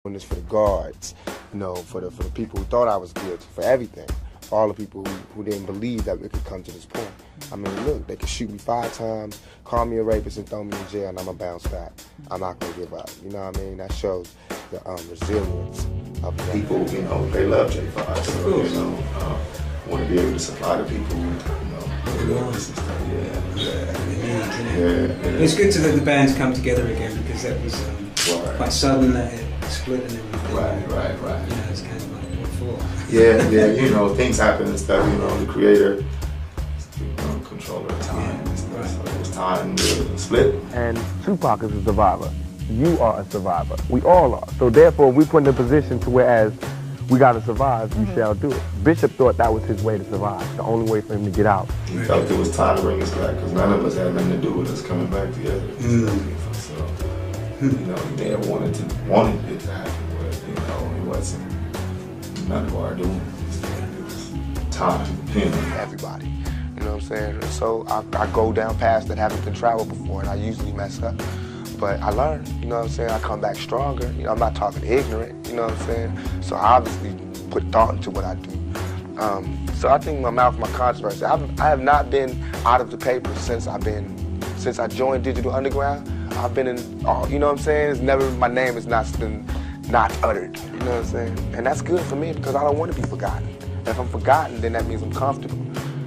doing this for the guards, you know, for the people who thought I was guilty, for everything. For all the people who didn't believe that it could come to this point. I mean, look, they could shoot me 5 times, call me a rapist and throw me in jail, and I'm gonna bounce back. I'm not gonna give up. You know what I mean? That shows the resilience of the people. You know, they love J5, so you know, want to be able to supply the people. You know, and stuff. Yeah. It's good to let the bands come together again, because that was quite sudden that it split and everything. Right. You know, it's kind of like before. Yeah, you know, things happen and stuff. You know, the creator, controller of time. Right. So it was time to split. And Tupac is a survivor. You are a survivor. We all are. So therefore, we put in a position to whereas we got to survive, you shall do it. Bishop thought that was his way to survive, the only way for him to get out. He felt it was time to bring us back, because none of us had nothing to do with us coming back together. So, you know, he may have wanted it to happen, but, you know, it wasn't none of our doing. It was time, him. Everybody. You know what I'm saying? So I go down past that, haven't been traveled before, and I usually mess up. But I learn, you know what I'm saying? I come back stronger. You know, I'm not talking ignorant, you know what I'm saying? So I obviously put thought into what I do. So I think my mouth, my controversy. I have not been out of the paper since I joined Digital Underground. I've been in, you know what I'm saying? It's never, my name has not been not uttered, you know what I'm saying? And that's good for me, because I don't want to be forgotten. And if I'm forgotten, then that means I'm comfortable.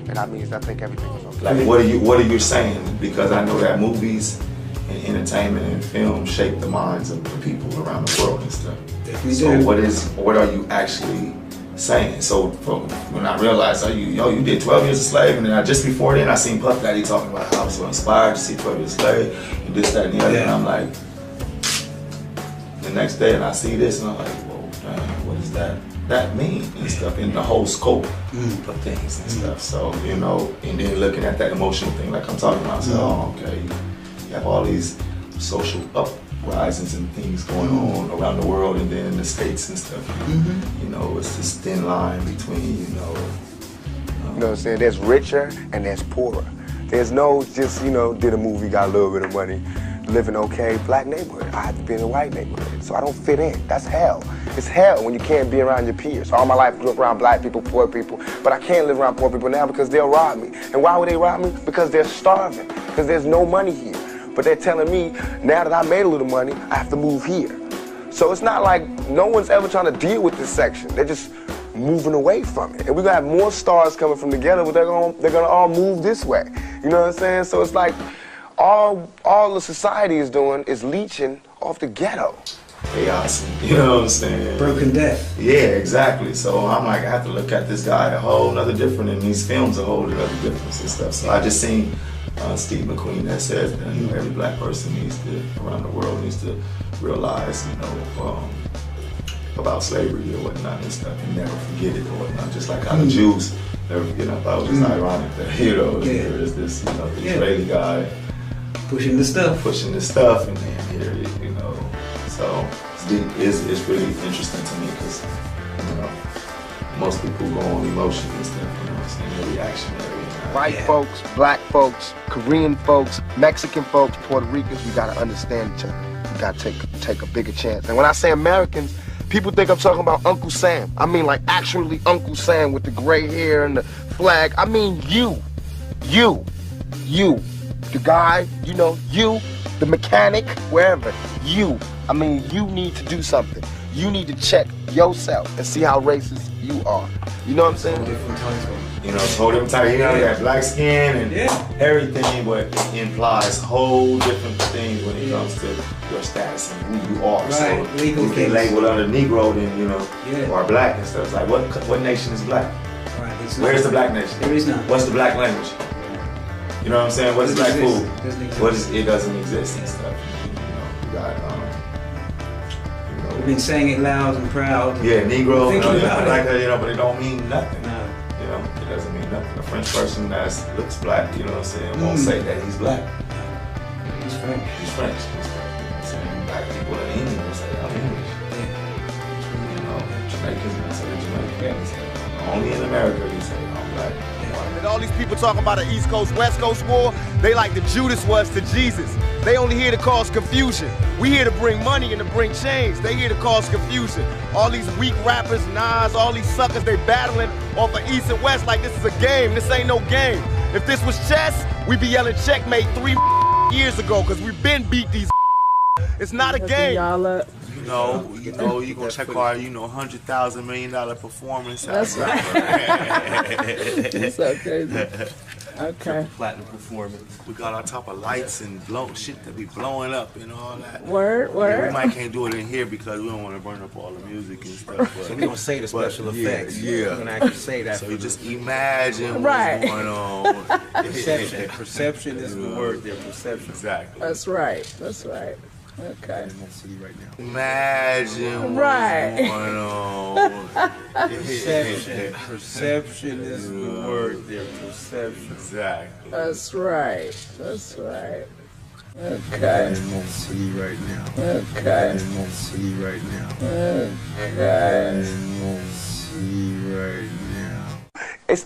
And that means I think everything is okay. Like, what are you saying? Because I know that movies and entertainment and film shape the minds of the people around the world and stuff. Definitely so do. what are you actually saying? So when I realized, you did 12 Years a Slave, and then just before then I seen Puff Daddy talking about how I was so inspired to see 12 Years a Slave, and this, that, and the other, and I'm like, the next day, and I see this, and I'm like, whoa, dang, what does that mean and stuff, in the whole scope of things and stuff. So, you know, and then looking at that emotional thing like I'm talking about, so, okay, you have all these social uprisings and things going on around the world, and then in the States and stuff. You know, it's this thin line between, you know what I'm saying? There's richer and there's poorer. There's no just, you know, did a movie, got a little bit of money, living okay, black neighborhood. I have to be in a white neighborhood, so I don't fit in. That's hell. It's hell when you can't be around your peers. All my life I grew up around black people, poor people, but I can't live around poor people now because they'll rob me. And why would they rob me? Because they're starving, because there's no money here. But they're telling me, now that I made a little money, I have to move here. So it's not like no one's ever trying to deal with this section. They're just moving away from it. And we're gonna have more stars coming from together, but they're gonna all move this way. You know what I'm saying? So it's like all the society is doing is leeching off the ghetto. Chaos, you know what I'm saying? Broken death. Yeah, exactly. So I'm like, I have to look at this guy a whole nother different, and these films a whole nother difference and stuff. So I just seen Steve McQueen that says that, you know, every black person around the world needs to realize, you know, about slavery or whatnot and stuff, and never forget it or whatnot. Just like how the Jews never forget. I thought it was just ironic that, you know, there is this, you know, the Israeli guy pushing the stuff, and then here, you know. So it's really interesting to me, because, you know, most people go on emotion and stuff, you know what I'm saying? They're reactionary. White folks, black folks, Korean folks, Mexican folks, Puerto Ricans, we gotta understand each other. We gotta take a bigger chance. And when I say Americans, people think I'm talking about Uncle Sam. I mean like actually Uncle Sam with the gray hair and the flag. I mean you, the guy, you know, you, the mechanic, wherever, you. I mean, you need to do something. You need to check yourself and see how racist you are. You know what I'm saying? Different times. You know, it's whole different type. You know, you got black skin and everything, but it implies whole different things when it comes to your status and who you are. Right. So Legal you get labeled under Negro, then, you know, or black and stuff. It's like, what nation is black? Right. Where's the black nation? There is none. What's the black language? You know what I'm saying? What is black food? It doesn't exist and stuff. You know, you got we've been saying it loud and proud. Yeah, Negro, you know, like that, you know, but it don't mean nothing. No. You know, it doesn't mean nothing. A French person that looks black, you know what I'm saying, won't say that he's black. He's French. He's French. Saying black people in England will say I'm English. You know, Jamaicans will say Jamaicans. only in America we say I'm black. And all these people talking about an East Coast, West Coast war, they like the Judas was to Jesus. They only here to cause confusion. We here to bring money and to bring change. They here to cause confusion. All these weak rappers, Nas, all these suckers, they battling off of East and West like this is a game. This ain't no game. If this was chess, we'd be yelling checkmate 3 years ago, because we've been beat these. It's not a game. You know, you gonna check our, $100,000 million performance. That's right. That's so crazy. Okay. Platinum performance. We got on top of lights and shit that be blowing up and all that. Word. We might can't do it in here because we don't want to burn up all the music and stuff. But, So we don't say the special effects. Yeah. We're gonna actually say that. So you just imagine Right. what's going on. Perception. Perception is the word there. Perception. Exactly. That's right. That's right. Okay. See right now. Imagine Right. what's going on. Perception. Perception is the word there. Perception. Exactly. That's right. That's right. Okay. See right now. Okay. See right now. Okay. See right now.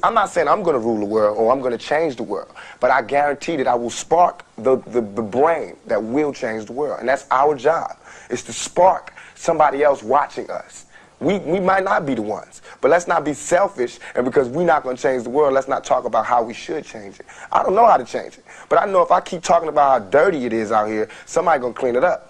I'm not saying I'm going to rule the world or I'm going to change the world, but I guarantee that I will spark the brain that will change the world. And that's our job, is to spark somebody else watching us. We might not be the ones, but let's not be selfish, and because we're not going to change the world, let's not talk about how we should change it. I don't know how to change it, but I know if I keep talking about how dirty it is out here, somebody's going to clean it up.